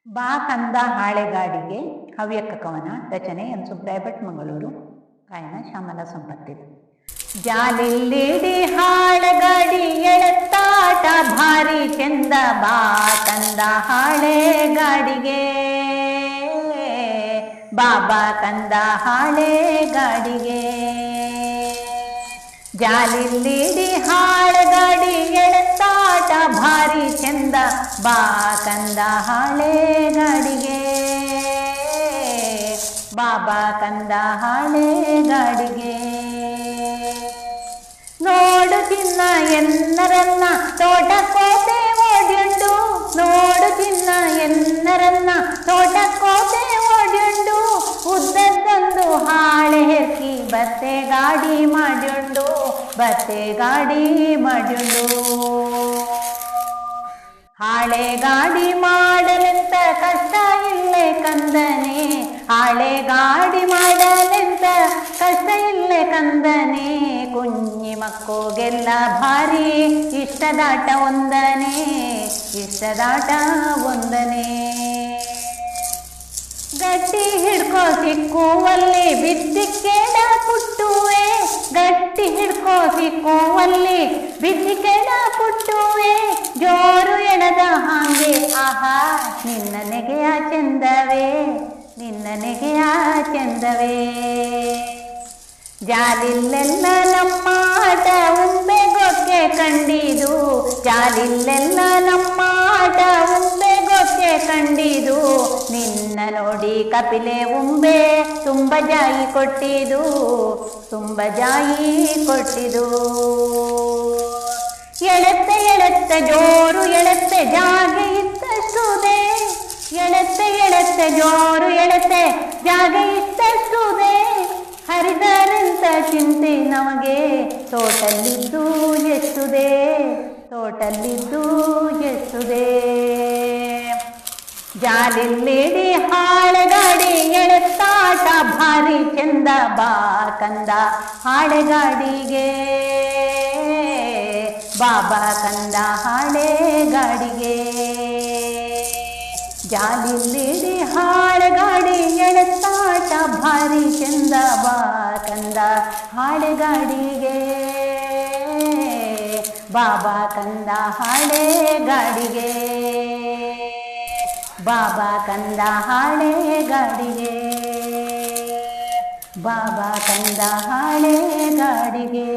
ಬಾ ಕಂದ ಹಾಳೆಗಾಡಿಗೆ ಹವ್ಯಕ ಕವನ ರಚನೆ ಎನ್ ಸುಬ್ರಾಯ ಭಟ್ ಮಂಗಳೂರು. ಗಾಯನ ಶ್ಯಾಮಲಾ ಸಂಪತ್ತಿದೆ. ಜಾಲಿಲ್ಲಿಡಿ ಹಾಳೆಗಾಡಿ ಎಳತ್ತಾಟ ಭಾರಿ ಚಂದ, ಬಾ ಕಂದ ಹಾಳೆಗಾಡಿಗೆ, ಬಾಬಾ ಕಂದ ಹಾಳೆಗಾಡಿಗೆ. ಜಾಲಿಲ್ಲಿಡಿ ಹಾಳೆಗಾಡಿ ಎಳತ್ತಾಟ ಭಾರಿ ಚಂದ, ಬಾ ಕಂದ ಹಾಳೆಗಾಡಿಗೆ, ಬಾಬಾ ಕಂದ ಹಾಳೆಗಾಡಿಗೆ. ನೋಡು ಚಿನ್ನ ಎನ್ನರನ್ನ ತೋಟಕ್ಕೋತೆ ಓಡಿಯುಂಡು, ನೋಡು ಚಿನ್ನ ಎನ್ನರನ್ನ ತೋಟಕ್ಕೋತೆ ಓಡಿಯುಂಡು, ಉದ್ದದ್ದೊಂದು ಹಾಳೆ ಹೆಕ್ಕಿ ಬತ್ತೆ ಗಾಡಿ ಮಾಡಿಯುಂಡು, ಬತ್ತೆ ಗಾಡಿ ಮಾಡಿಯುಂಡು. ಹಾಳೆ ಗಾಡಿ ಮಾಡಲೆಂತ ಕಷ್ಟ ಇಲ್ಲೇ ಕಂದನೆ, ಹಾಳೆ ಗಾಡಿ ಮಾಡಲೆಂತ ಕಷ್ಟ ಇಲ್ಲೇ ಕಂದನೆ, ಕುഞ്ഞി ಮಕ್ಕೋಗೆಲ್ಲ ಭಾರಿ ಇಷ್ಟದಾಟ ಒಂದನೇ, ಇಷ್ಟದಾಟ ಒಂದನೇ. ಗಟ್ಟಿ ಹಿಡ್ಕೋ ಸಿಕ್ಕುವಲ್ಲಿ ಬಿದ್ದಿಕ್ಕೆಡ ಪುಟ್ಟುವೆ, ಗಟ್ಟಿ ಹಿಡ್ಕೋ ಸಿಕ್ಕುವಲ್ಲಿ ಬಿದ್ದಿಕ್ಕೆಡ ಪುಟ್ಟುವೆ, ಜೋರು ಎಣದ ಹಾಗೆ ಆಹಾ ನಿನ್ನ ನೆಗೆಯ ಚಂದವೇ, ನಿನ್ನ ನೆಗೆಯ ಚಂದವೇ. ಜಾಲಿಲ್ಲೆಲ್ಲ ನಮ್ಮಾಟ ಉಂಬೆಗೊಕ್ಕೆ ಕಂಡಿದು, ಜಾಲಿಲ್ಲೆಲ್ಲ ನಮ್ಮಾಟ ಉಂಬೆಗೊಕ್ಕೆ ಕಂಡಿದು, ನಿನ್ನ ನೋಡಿ ಕಪಿಲೆ ಉಂಬೆ ತುಂಬ ಜಾಯಿ ಕೊಟ್ಟಿದು, ತುಂಬ ಜಾಯಿ ಕೊಟ್ಟಿದು. ಎಳೆತ್ತೆ ಎಳೆತ್ತೆ ಜೋರು ಎಳೆತ್ತೆ ಜಾಗೆ ಇತ್ತಷ್ಟುದೆ, ಎಳೆತ್ತೆ ಎಳೆತ್ತೆ ಜೋರು ಎಳೆತ್ತೆ ಜಾಗೆ ಇತ್ತಷ್ಟುದೆ, ಹರಿದರೆಂತ ಚಿಂತೆ ನಮಗೆ ತೋಟಲ್ಲಿದ್ದು ಎಷ್ಟುದೆ, ತೋಟಲ್ಲಿದ್ದು ಎಷ್ಟುದೆ. ಜಾಲಿಲ್ಲಿಡಿ ಹಾಳೆಗಾಡಿ ಎಳೆತ್ತಾಟ ಭಾರಿ ಚಂದ, ಬಾ ಕಂದ ಹಾಳೆಗಾಡಿಗೆ, ಬಾಬಾ ಕಂದ ಹಾಳೆಗಾಡಿಗೆ. ಜಾಲಿಲ್ಲಿಡಿ ಹಾಳೆಗಾಡಿ ಎಳೆತ್ತಾಟ ಭಾರಿ ಚಂದ, ಬಾ ಕಂದ ಹಾಳೆಗಾಡಿಗೆ, ಬಾಬಾ ಕಂದ ಹಾಳೆಗಾಡಿಗೆ, ಬಾಬಾ ಕಂದ ಹಾಳೆಗಾಡಿಗೆ, ಬಾಬಾ ಕಂದ ಹಾಳೆಗಾಡಿಗೆ.